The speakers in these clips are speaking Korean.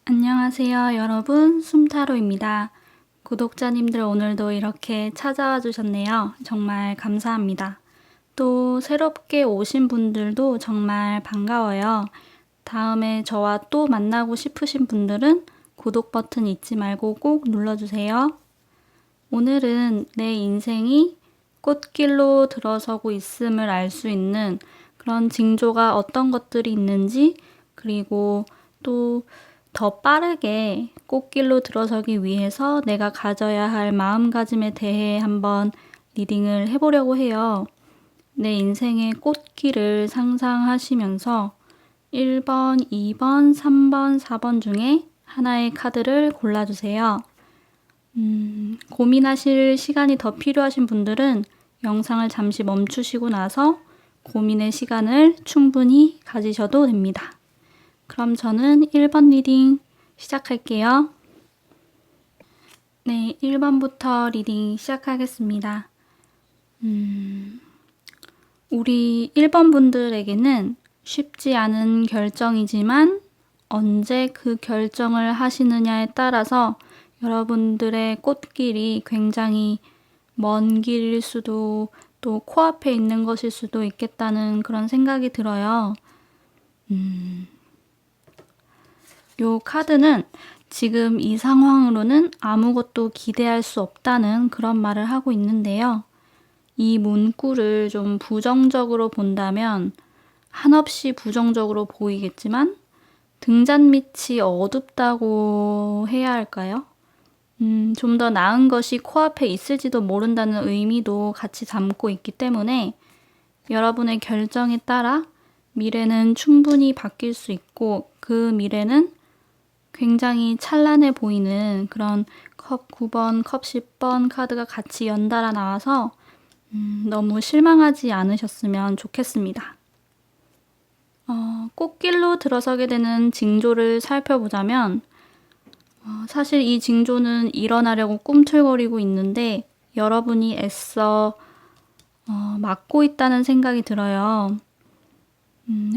안녕하세요, 여러분. 숨타로입니다. 구독자님들 오늘도 이렇게 찾아와 주셨네요. 정말 감사합니다. 또 새롭게 오신 분들도 정말 반가워요. 다음에 저와 또 만나고 싶으신 분들은 구독 버튼 잊지 말고 꼭 눌러주세요. 오늘은 내 인생이 꽃길로 들어서고 있음을 알 수 있는 그런 징조가 어떤 것들이 있는지, 그리고 또 더 빠르게 꽃길로 들어서기 위해서 내가 가져야 할 마음가짐에 대해 한번 리딩을 해보려고 해요. 내 인생의 꽃길을 상상하시면서 1번, 2번, 3번, 4번 중에 하나의 카드를 골라주세요. 고민하실 시간이 더 필요하신 분들은 영상을 잠시 멈추시고 나서 고민의 시간을 충분히 가지셔도 됩니다. 그럼 저는 1번 리딩 시작할게요. 네, 1번부터 리딩 시작하겠습니다. 우리 1번 분들에게는 쉽지 않은 결정이지만 언제 그 결정을 하시느냐에 따라서 여러분들의 꽃길이 굉장히 먼 길일 수도 또 코앞에 있는 것일 수도 있겠다는 그런 생각이 들어요. 요 카드는 지금 이 상황으로는 아무것도 기대할 수 없다는 그런 말을 하고 있는데요. 이 문구를 좀 부정적으로 본다면 한없이 부정적으로 보이겠지만 등잔빛이 어둡다고 해야 할까요? 좀 더 나은 것이 코앞에 있을지도 모른다는 의미도 같이 담고 있기 때문에 여러분의 결정에 따라 미래는 충분히 바뀔 수 있고 그 미래는 굉장히 찬란해 보이는 그런 컵 9번, 컵 10번 카드가 같이 연달아 나와서 너무 실망하지 않으셨으면 좋겠습니다. 꽃길로 들어서게 되는 징조를 살펴보자면 사실 이 징조는 일어나려고 꿈틀거리고 있는데 여러분이 애써 막고 있다는 생각이 들어요.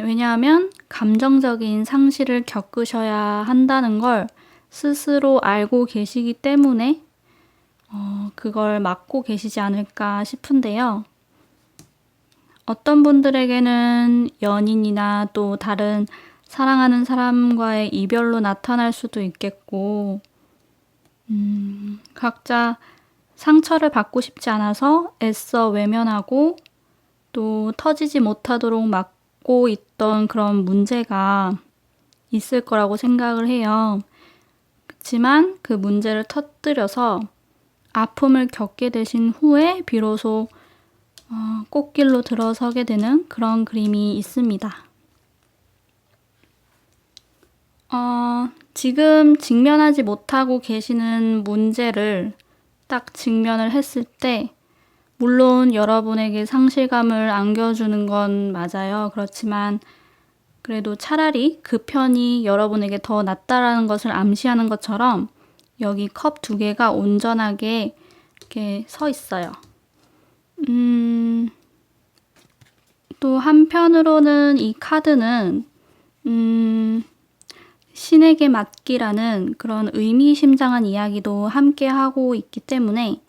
왜냐하면 감정적인 상실을 겪으셔야 한다는 걸 스스로 알고 계시기 때문에 그걸 막고 계시지 않을까 싶은데요. 어떤 분들에게는 연인이나 또 다른 사랑하는 사람과의 이별로 나타날 수도 있겠고, 각자 상처를 받고 싶지 않아서 애써 외면하고 또 터지지 못하도록 막고 있던 그런 문제가 있을 거라고 생각을 해요. 그렇지만 그 문제를 터뜨려서 아픔을 겪게 되신 후에 비로소 꽃길로 들어서게 되는 그런 그림이 있습니다. 지금 직면하지 못하고 계시는 문제를 딱 직면을 했을 때 물론 여러분에게 상실감을 안겨주는 건 맞아요. 그렇지만 그래도 차라리 그 편이 여러분에게 더 낫다라는 것을 암시하는 것처럼 여기 컵 2개가 온전하게 이렇게 서 있어요. 또 한편으로는 이 카드는 신에게 맡기라는 그런 의미심장한 이야기도 함께 하고 있기 때문에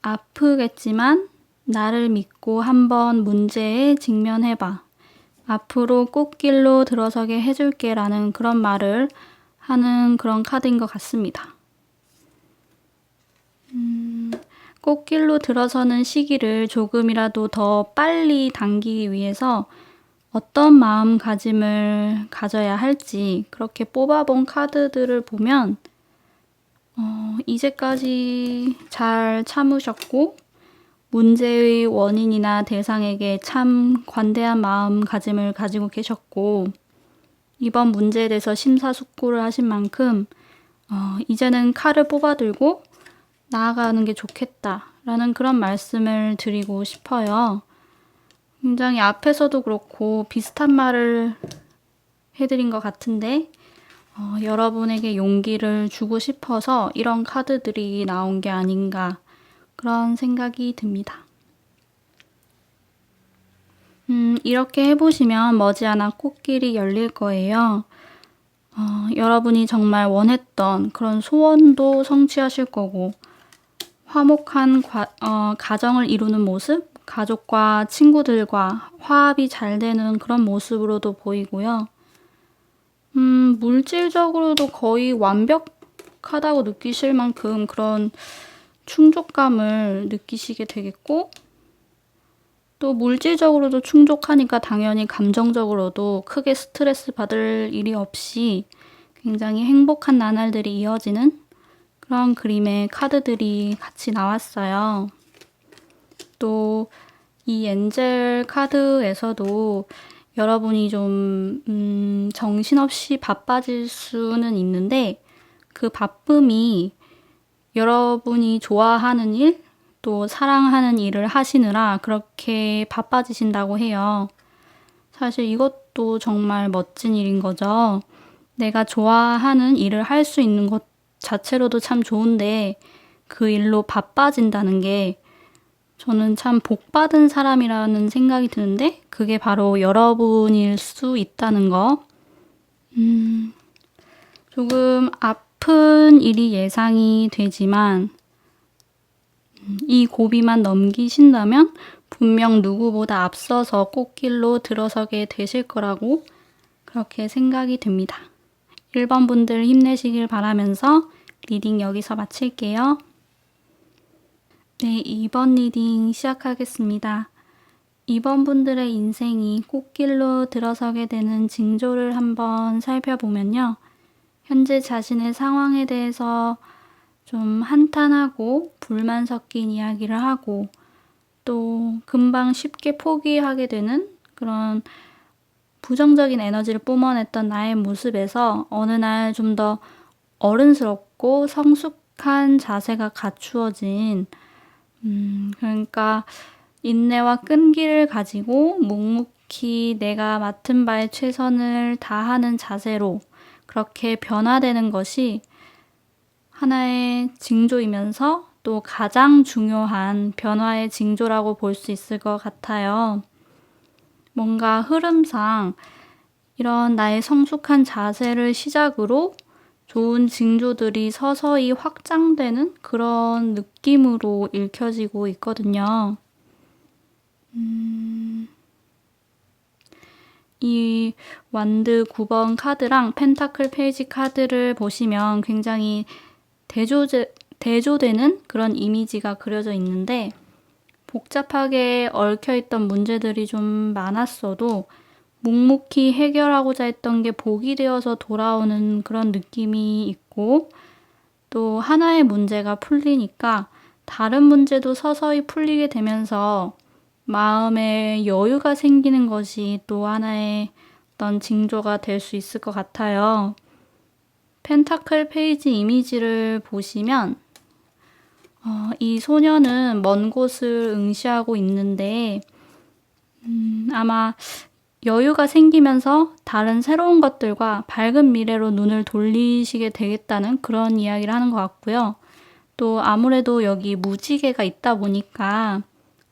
아프겠지만 나를 믿고 한번 문제에 직면해봐. 앞으로 꽃길로 들어서게 해줄게 라는 그런 말을 하는 그런 카드인 것 같습니다. 꽃길로 들어서는 시기를 조금이라도 더 빨리 당기기 위해서 어떤 마음가짐을 가져야 할지 그렇게 뽑아본 카드들을 보면 이제까지 잘 참으셨고 문제의 원인이나 대상에게 참 관대한 마음가짐을 가지고 계셨고 이번 문제에 대해서 심사숙고를 하신 만큼 이제는 칼을 뽑아들고 나아가는 게 좋겠다라는 그런 말씀을 드리고 싶어요. 굉장히 앞에서도 그렇고 비슷한 말을 해드린 것 같은데 여러분에게 용기를 주고 싶어서 이런 카드들이 나온 게 아닌가 그런 생각이 듭니다. 이렇게 해보시면 머지않아 꽃길이 열릴 거예요. 여러분이 정말 원했던 그런 소원도 성취하실 거고, 화목한 가정을 이루는 모습, 가족과 친구들과 화합이 잘 되는 그런 모습으로도 보이고요. 물질적으로도 거의 완벽하다고 느끼실 만큼 그런 충족감을 느끼시게 되겠고, 또 물질적으로도 충족하니까 당연히 감정적으로도 크게 스트레스 받을 일이 없이 굉장히 행복한 나날들이 이어지는 그런 그림의 카드들이 같이 나왔어요. 또 이 엔젤 카드에서도 여러분이 좀 정신없이 바빠질 수는 있는데, 그 바쁨이 여러분이 좋아하는 일, 또 사랑하는 일을 하시느라 그렇게 바빠지신다고 해요. 사실 이것도 정말 멋진 일인 거죠. 내가 좋아하는 일을 할 수 있는 것 자체로도 참 좋은데, 그 일로 바빠진다는 게 저는 참 복받은 사람이라는 생각이 드는데, 그게 바로 여러분일 수 있다는 거. 조금 아픈 일이 예상이 되지만, 이 고비만 넘기신다면 분명 누구보다 앞서서 꽃길로 들어서게 되실 거라고 그렇게 생각이 됩니다. 1번 분들 힘내시길 바라면서 리딩 여기서 마칠게요. 네, 2번 리딩 시작하겠습니다. 2번 분들의 인생이 꽃길로 들어서게 되는 징조를 한번 살펴보면요. 현재 자신의 상황에 대해서 좀 한탄하고 불만 섞인 이야기를 하고, 또 금방 쉽게 포기하게 되는 그런 부정적인 에너지를 뿜어냈던 나의 모습에서 어느 날 좀 더 어른스럽고 성숙한 자세가 갖추어진, 그러니까 인내와 끈기를 가지고 묵묵히 내가 맡은 바에 최선을 다하는 자세로 그렇게 변화되는 것이 하나의 징조이면서 또 가장 중요한 변화의 징조라고 볼 수 있을 것 같아요. 뭔가 흐름상 이런 나의 성숙한 자세를 시작으로 좋은 징조들이 서서히 확장되는 그런 느낌으로 읽혀지고 있거든요. 이 완드 9번 카드랑 펜타클 페이지 카드를 보시면 굉장히 대조되는 그런 이미지가 그려져 있는데, 복잡하게 얽혀있던 문제들이 좀 많았어도 묵묵히 해결하고자 했던 게 복이 되어서 돌아오는 그런 느낌이 있고, 또 하나의 문제가 풀리니까 다른 문제도 서서히 풀리게 되면서 마음에 여유가 생기는 것이 또 하나의 어떤 징조가 될 수 있을 것 같아요. 펜타클 페이지 이미지를 보시면 이 소녀는 먼 곳을 응시하고 있는데, 아마 여유가 생기면서 다른 새로운 것들과 밝은 미래로 눈을 돌리시게 되겠다는 그런 이야기를 하는 것 같고요. 또 아무래도 여기 무지개가 있다 보니까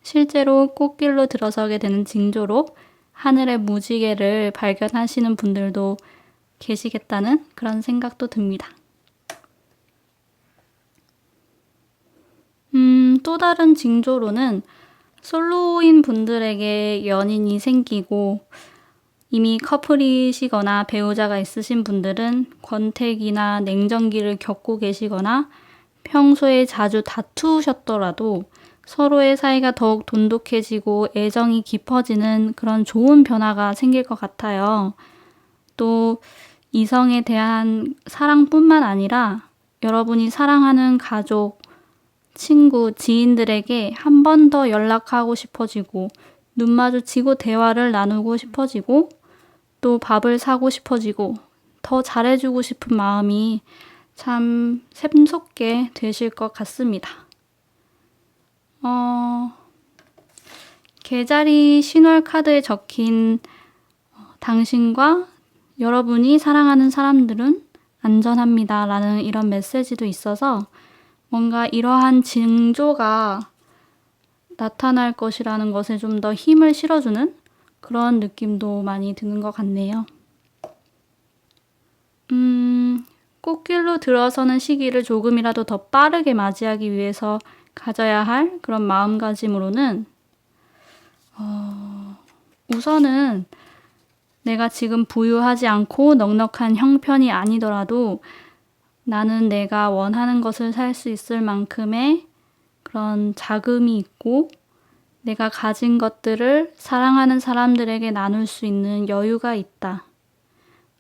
실제로 꽃길로 들어서게 되는 징조로 하늘의 무지개를 발견하시는 분들도 계시겠다는 그런 생각도 듭니다. 또 다른 징조로는 솔로인 분들에게 연인이 생기고, 이미 커플이시거나 배우자가 있으신 분들은 권태기나 냉정기를 겪고 계시거나 평소에 자주 다투셨더라도 서로의 사이가 더욱 돈독해지고 애정이 깊어지는 그런 좋은 변화가 생길 것 같아요. 또 이성에 대한 사랑뿐만 아니라 여러분이 사랑하는 가족, 친구, 지인들에게 한 번 더 연락하고 싶어지고, 눈 마주치고 대화를 나누고 싶어지고, 또 밥을 사고 싶어지고, 더 잘해주고 싶은 마음이 참 샘솟게 되실 것 같습니다. 개자리 신월 카드에 적힌 당신과 여러분이 사랑하는 사람들은 안전합니다 라는 이런 메시지도 있어서 뭔가 이러한 징조가 나타날 것이라는 것에 좀 더 힘을 실어주는 그런 느낌도 많이 드는 것 같네요. 꽃길로 들어서는 시기를 조금이라도 더 빠르게 맞이하기 위해서 가져야 할 그런 마음가짐으로는 우선은 내가 지금 부유하지 않고 넉넉한 형편이 아니더라도 나는 내가 원하는 것을 살 수 있을 만큼의 그런 자금이 있고 내가 가진 것들을 사랑하는 사람들에게 나눌 수 있는 여유가 있다.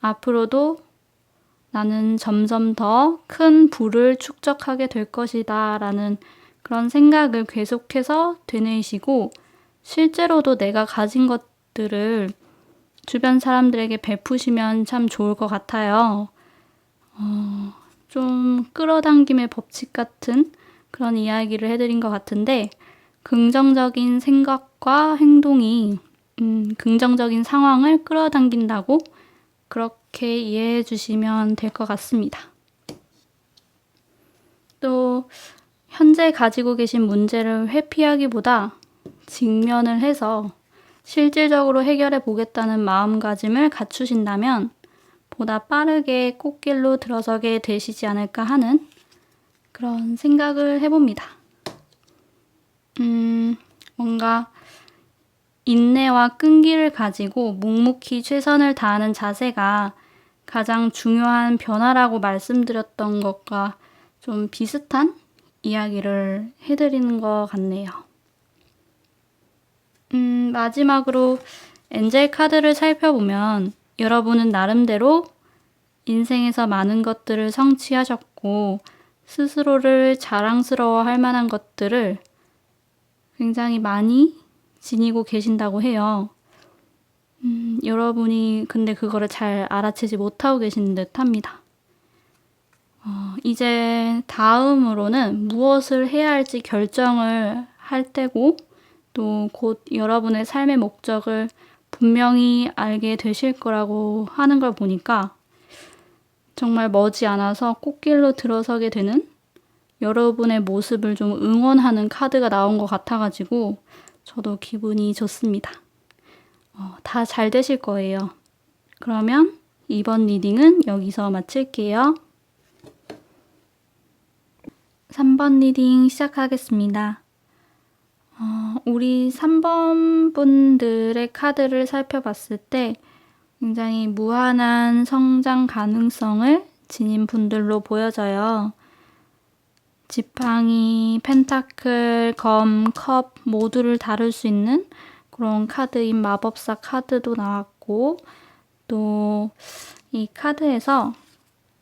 앞으로도 나는 점점 더 큰 부를 축적하게 될 것이다 라는 그런 생각을 계속해서 되뇌이시고 실제로도 내가 가진 것들을 주변 사람들에게 베푸시면 참 좋을 것 같아요. 좀 끌어당김의 법칙 같은 그런 이야기를 해드린 것 같은데 긍정적인 생각과 행동이 긍정적인 상황을 끌어당긴다고 그렇게 이해해 주시면 될 것 같습니다. 또 현재 가지고 계신 문제를 회피하기보다 직면을 해서 실질적으로 해결해 보겠다는 마음가짐을 갖추신다면 보다 빠르게 꽃길로 들어서게 되시지 않을까 하는 그런 생각을 해봅니다. 뭔가 인내와 끈기를 가지고 묵묵히 최선을 다하는 자세가 가장 중요한 변화라고 말씀드렸던 것과 좀 비슷한 이야기를 해드리는 것 같네요. 마지막으로 엔젤 카드를 살펴보면 여러분은 나름대로 인생에서 많은 것들을 성취하셨고 스스로를 자랑스러워할 만한 것들을 굉장히 많이 지니고 계신다고 해요. 여러분이 근데 그거를 잘 알아채지 못하고 계신 듯 합니다. 이제 다음으로는 무엇을 해야 할지 결정을 할 때고 또 곧 여러분의 삶의 목적을 분명히 알게 되실 거라고 하는 걸 보니까 정말 머지않아서 꽃길로 들어서게 되는 여러분의 모습을 좀 응원하는 카드가 나온 것 같아가지고 저도 기분이 좋습니다. 다 잘 되실 거예요. 그러면 이번 리딩은 여기서 마칠게요. 3번 리딩 시작하겠습니다. 우리 3번 분들의 카드를 살펴봤을 때 굉장히 무한한 성장 가능성을 지닌 분들로 보여져요. 지팡이, 펜타클, 검, 컵 모두를 다룰 수 있는 그런 카드인 마법사 카드도 나왔고 또 이 카드에서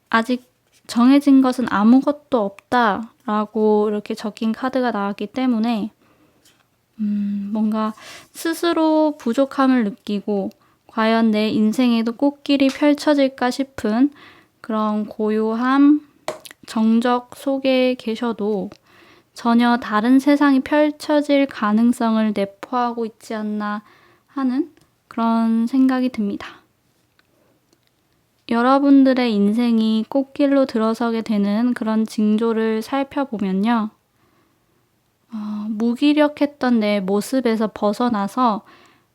아직 정해진 것은 아무것도 없다라고 이렇게 적힌 카드가 나왔기 때문에 뭔가 스스로 부족함을 느끼고 과연 내 인생에도 꽃길이 펼쳐질까 싶은 그런 고요함, 정적 속에 계셔도 전혀 다른 세상이 펼쳐질 가능성을 내포하고 있지 않나 하는 그런 생각이 듭니다. 여러분들의 인생이 꽃길로 들어서게 되는 그런 징조를 살펴보면요. 무기력했던 내 모습에서 벗어나서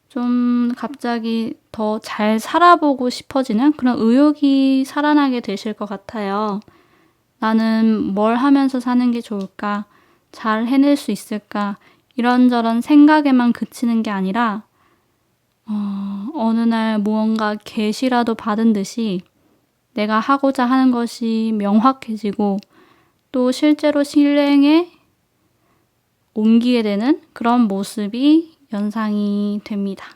좀 갑자기 더 잘 살아보고 싶어지는 그런 의욕이 살아나게 되실 것 같아요. 나는 뭘 하면서 사는 게 좋을까? 잘 해낼 수 있을까? 이런저런 생각에만 그치는 게 아니라 어느 날 무언가 계시라도 받은 듯이 내가 하고자 하는 것이 명확해지고 또 실제로 실행에 옮기게 되는 그런 모습이 연상이 됩니다.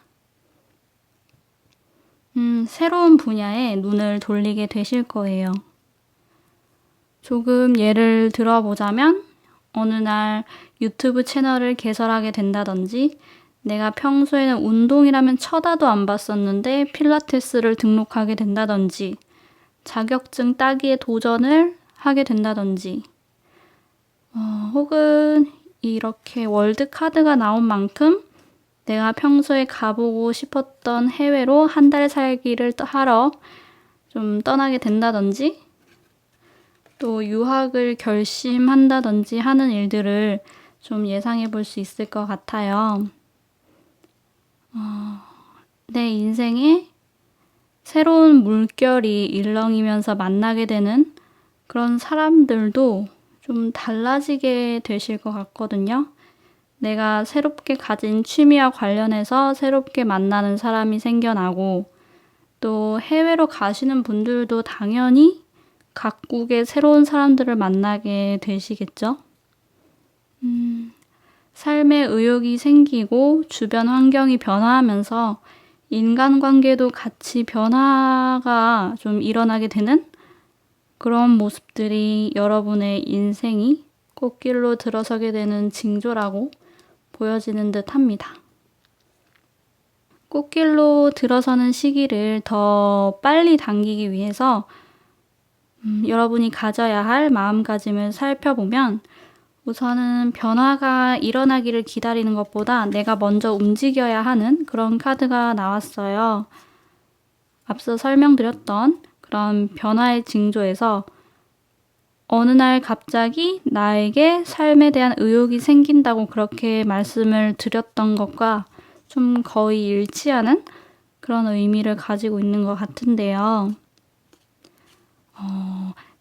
새로운 분야에 눈을 돌리게 되실 거예요. 조금 예를 들어보자면 어느 날 유튜브 채널을 개설하게 된다든지 내가 평소에는 운동이라면 쳐다도 안 봤었는데 필라테스를 등록하게 된다든지 자격증 따기에 도전을 하게 된다든지 혹은 이렇게 월드 카드가 나온 만큼 내가 평소에 가보고 싶었던 해외로 한 달 살기를 하러 좀 떠나게 된다든지 또 유학을 결심한다든지 하는 일들을 좀 예상해 볼 수 있을 것 같아요. 내 인생에 새로운 물결이 일렁이면서 만나게 되는 그런 사람들도 좀 달라지게 되실 것 같거든요. 내가 새롭게 가진 취미와 관련해서 새롭게 만나는 사람이 생겨나고, 또 해외로 가시는 분들도 당연히 각국의 새로운 사람들을 만나게 되시겠죠. 삶의 의욕이 생기고 주변 환경이 변화하면서 인간관계도 같이 변화가 좀 일어나게 되는 그런 모습들이 여러분의 인생이 꽃길로 들어서게 되는 징조라고 보여지는 듯 합니다. 꽃길로 들어서는 시기를 더 빨리 당기기 위해서 여러분이 가져야 할 마음가짐을 살펴보면, 우선은 변화가 일어나기를 기다리는 것보다 내가 먼저 움직여야 하는 그런 카드가 나왔어요. 앞서 설명드렸던 그런 변화의 징조에서 어느 날 갑자기 나에게 삶에 대한 의욕이 생긴다고 그렇게 말씀을 드렸던 것과 좀 거의 일치하는 그런 의미를 가지고 있는 것 같은데요.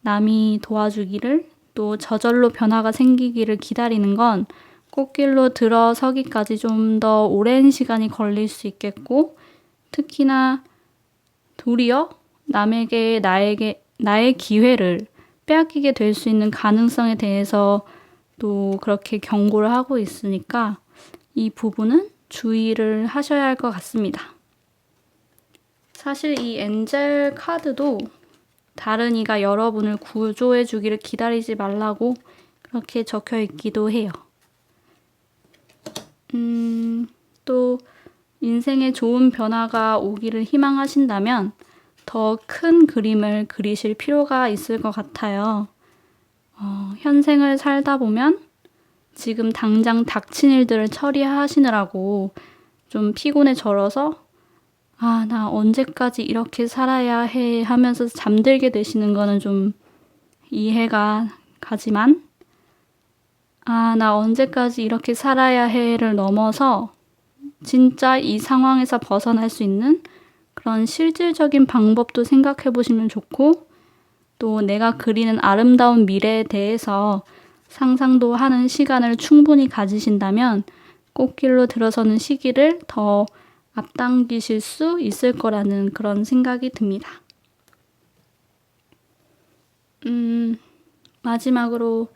남이 도와주기를, 또 저절로 변화가 생기기를 기다리는 건 꽃길로 들어서기까지 좀 더 오랜 시간이 걸릴 수 있겠고, 특히나 도리어 남에게 나의 기회를 빼앗기게 될 수 있는 가능성에 대해서 또 그렇게 경고를 하고 있으니까 이 부분은 주의를 하셔야 할 것 같습니다. 사실 이 엔젤 카드도 다른 이가 여러분을 구조해 주기를 기다리지 말라고 그렇게 적혀 있기도 해요. 또 인생에 좋은 변화가 오기를 희망하신다면 더 큰 그림을 그리실 필요가 있을 것 같아요. 현생을 살다 보면 지금 당장 닥친 일들을 처리하시느라고 좀 피곤에 절어서 나 언제까지 이렇게 살아야 해 하면서 잠들게 되시는 거는 좀 이해가 가지만, 나 언제까지 이렇게 살아야 해를 넘어서 진짜 이 상황에서 벗어날 수 있는 그런 실질적인 방법도 생각해 보시면 좋고, 또 내가 그리는 아름다운 미래에 대해서 상상도 하는 시간을 충분히 가지신다면 꽃길로 들어서는 시기를 더 앞당기실 수 있을 거라는 그런 생각이 듭니다. 마지막으로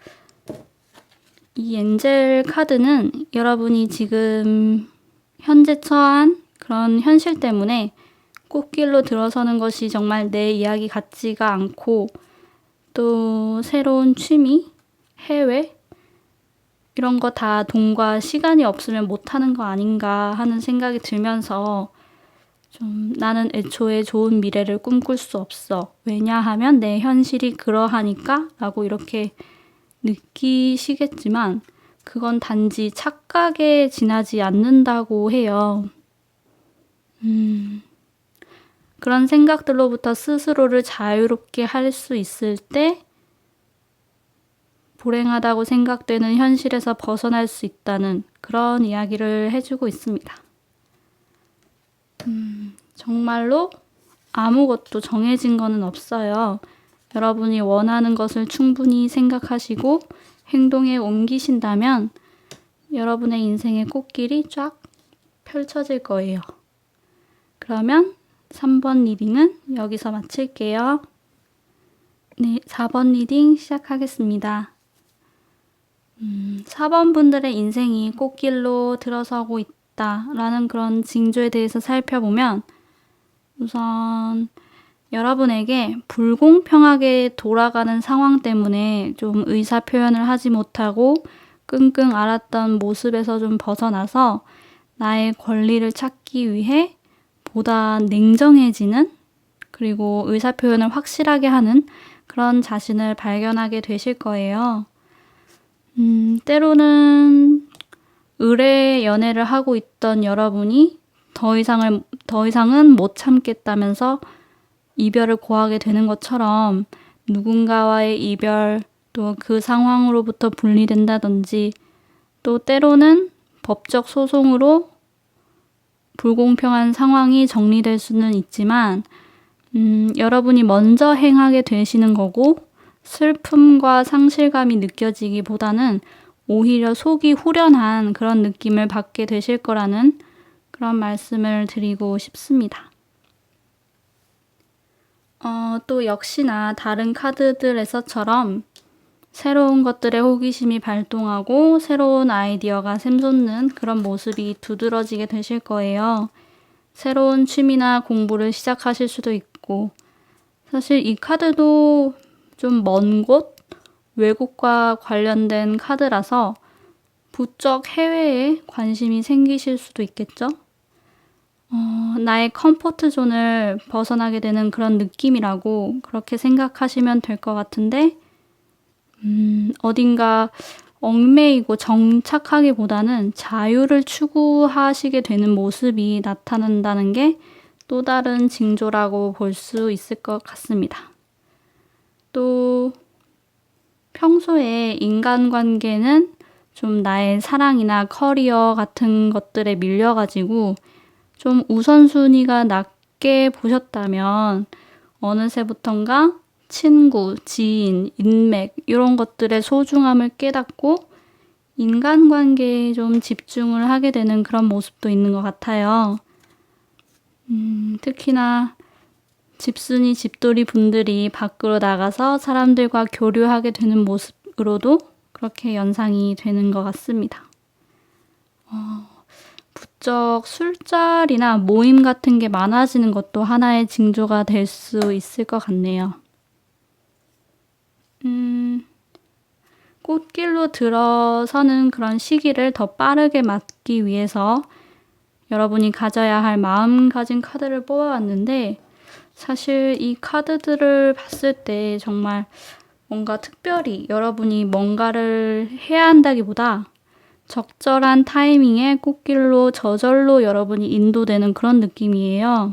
이 엔젤 카드는 여러분이 지금 현재 처한 그런 현실 때문에 꽃길로 들어서는 것이 정말 내 이야기 같지가 않고, 또 새로운 취미, 해외 이런 거 다 돈과 시간이 없으면 못하는 거 아닌가 하는 생각이 들면서 좀 나는 애초에 좋은 미래를 꿈꿀 수 없어. 왜냐하면 내 현실이 그러하니까 라고 이렇게 느끼시겠지만 그건 단지 착각에 지나지 않는다고 해요. 그런 생각들로부터 스스로를 자유롭게 할 수 있을 때 불행하다고 생각되는 현실에서 벗어날 수 있다는 그런 이야기를 해주고 있습니다. 정말로 아무것도 정해진 거는 없어요. 여러분이 원하는 것을 충분히 생각하시고 행동에 옮기신다면 여러분의 인생의 꽃길이 쫙 펼쳐질 거예요. 그러면 3번 리딩은 여기서 마칠게요. 네, 4번 리딩 시작하겠습니다. 4번 분들의 인생이 꽃길로 들어서고 있다라는 그런 징조에 대해서 살펴보면, 우선 여러분에게 불공평하게 돌아가는 상황 때문에 좀 의사표현을 하지 못하고 끙끙 앓았던 모습에서 좀 벗어나서 나의 권리를 찾기 위해 보다 냉정해지는, 그리고 의사표현을 확실하게 하는 그런 자신을 발견하게 되실 거예요. 때로는 의뢰 연애를 하고 있던 여러분이 더 이상은 못 참겠다면서 이별을 고하게 되는 것처럼 누군가와의 이별, 또 그 상황으로부터 분리된다든지, 또 때로는 법적 소송으로 불공평한 상황이 정리될 수는 있지만 여러분이 먼저 행하게 되시는 거고 슬픔과 상실감이 느껴지기보다는 오히려 속이 후련한 그런 느낌을 받게 되실 거라는 그런 말씀을 드리고 싶습니다. 또 역시나 다른 카드들에서처럼 새로운 것들의 호기심이 발동하고 새로운 아이디어가 샘솟는 그런 모습이 두드러지게 되실 거예요. 새로운 취미나 공부를 시작하실 수도 있고 사실 이 카드도 좀 먼 곳, 외국과 관련된 카드라서 부쩍 해외에 관심이 생기실 수도 있겠죠? 나의 컴포트 존을 벗어나게 되는 그런 느낌이라고 그렇게 생각하시면 될 것 같은데 어딘가 얽매이고 정착하기보다는 자유를 추구하시게 되는 모습이 나타난다는 게 또 다른 징조라고 볼 수 있을 것 같습니다. 또 평소에 인간관계는 좀 나의 사랑이나 커리어 같은 것들에 밀려가지고 좀 우선순위가 낮게 보셨다면 어느새부턴가 친구, 지인, 인맥 이런 것들의 소중함을 깨닫고 인간관계에 좀 집중을 하게 되는 그런 모습도 있는 것 같아요. 특히나 집순이 집돌이 분들이 밖으로 나가서 사람들과 교류하게 되는 모습으로도 그렇게 연상이 되는 것 같습니다. 부쩍 술자리나 모임 같은 게 많아지는 것도 하나의 징조가 될 수 있을 것 같네요. 꽃길로 들어서는 그런 시기를 더 빠르게 맞기 위해서 여러분이 가져야 할 마음가짐 카드를 뽑아왔는데 사실 이 카드들을 봤을 때 정말 뭔가 특별히 여러분이 뭔가를 해야 한다기보다 적절한 타이밍에 꽃길로 저절로 여러분이 인도되는 그런 느낌이에요.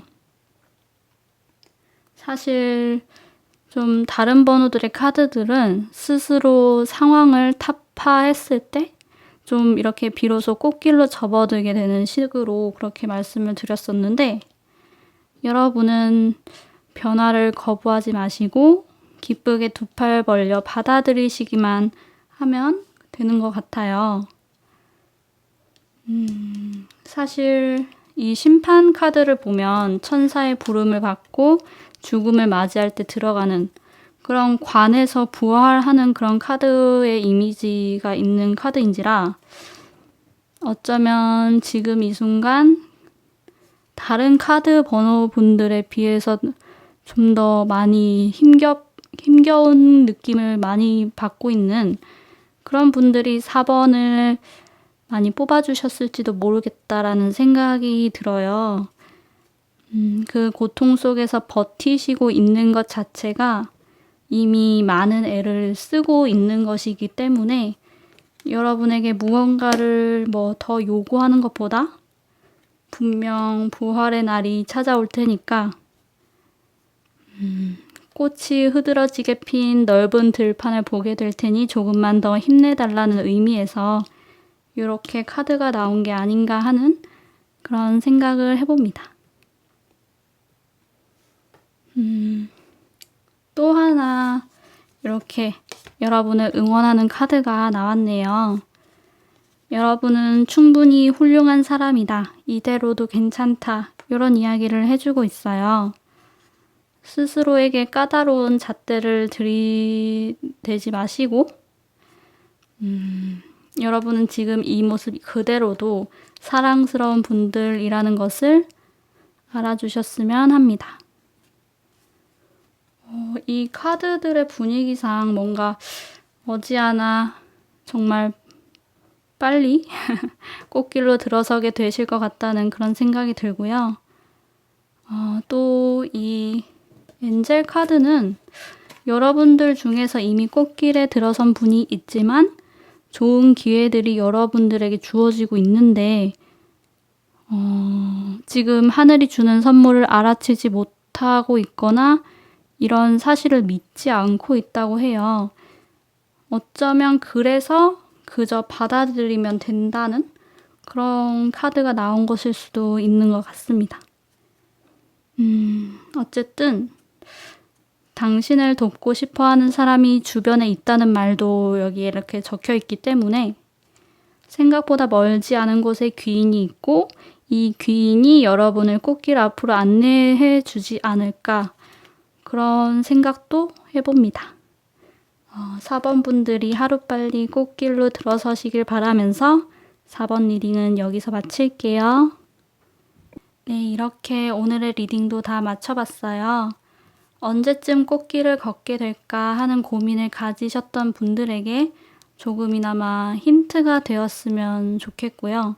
사실 좀 다른 번호들의 카드들은 스스로 상황을 타파했을 때 좀 이렇게 비로소 꽃길로 접어들게 되는 식으로 그렇게 말씀을 드렸었는데 여러분은 변화를 거부하지 마시고 기쁘게 두 팔 벌려 받아들이시기만 하면 되는 것 같아요. 사실 이 심판 카드를 보면 천사의 부름을 받고 죽음을 맞이할 때 들어가는 그런 관에서 부활하는 그런 카드의 이미지가 있는 카드인지라 어쩌면 지금 이 순간 다른 카드 번호분들에 비해서 좀 더 많이 힘겨운 느낌을 많이 받고 있는 그런 분들이 4번을 많이 뽑아주셨을지도 모르겠다라는 생각이 들어요. 그 고통 속에서 버티시고 있는 것 자체가 이미 많은 애를 쓰고 있는 것이기 때문에 여러분에게 무언가를 더 요구하는 것보다 분명 부활의 날이 찾아올 테니까 꽃이 흐드러지게 핀 넓은 들판을 보게 될 테니 조금만 더 힘내달라는 의미에서 이렇게 카드가 나온 게 아닌가 하는 그런 생각을 해봅니다. 또 하나 이렇게 여러분을 응원하는 카드가 나왔네요. 여러분은 충분히 훌륭한 사람이다. 이대로도 괜찮다. 이런 이야기를 해주고 있어요. 스스로에게 까다로운 잣대를 들이대지 마시고 여러분은 지금 이 모습 그대로도 사랑스러운 분들이라는 것을 알아주셨으면 합니다. 이 카드들의 분위기상 뭔가 머지않아 정말 빨리 꽃길로 들어서게 되실 것 같다는 그런 생각이 들고요. 또 이 엔젤 카드는 여러분들 중에서 이미 꽃길에 들어선 분이 있지만 좋은 기회들이 여러분들에게 주어지고 있는데 지금 하늘이 주는 선물을 알아채지 못하고 있거나 이런 사실을 믿지 않고 있다고 해요. 어쩌면 그래서 그저 받아들이면 된다는 그런 카드가 나온 것일 수도 있는 것 같습니다. 어쨌든 당신을 돕고 싶어 하는 사람이 주변에 있다는 말도 여기에 이렇게 적혀 있기 때문에 생각보다 멀지 않은 곳에 귀인이 있고 이 귀인이 여러분을 꽃길 앞으로 안내해 주지 않을까 그런 생각도 해봅니다. 4번 분들이 하루빨리 꽃길로 들어서시길 바라면서 4번 리딩은 여기서 마칠게요. 네, 이렇게 오늘의 리딩도 다 마쳐봤어요. 언제쯤 꽃길을 걷게 될까 하는 고민을 가지셨던 분들에게 조금이나마 힌트가 되었으면 좋겠고요.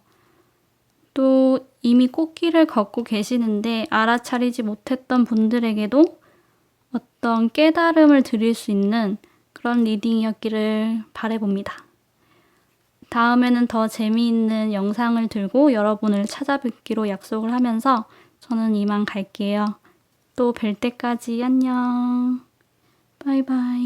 또 이미 꽃길을 걷고 계시는데 알아차리지 못했던 분들에게도 어떤 깨달음을 드릴 수 있는 그런 리딩이었기를 바라봅니다. 다음에는 더 재미있는 영상을 들고 여러분을 찾아뵙기로 약속을 하면서 저는 이만 갈게요. 또 뵐 때까지 안녕. 바이바이.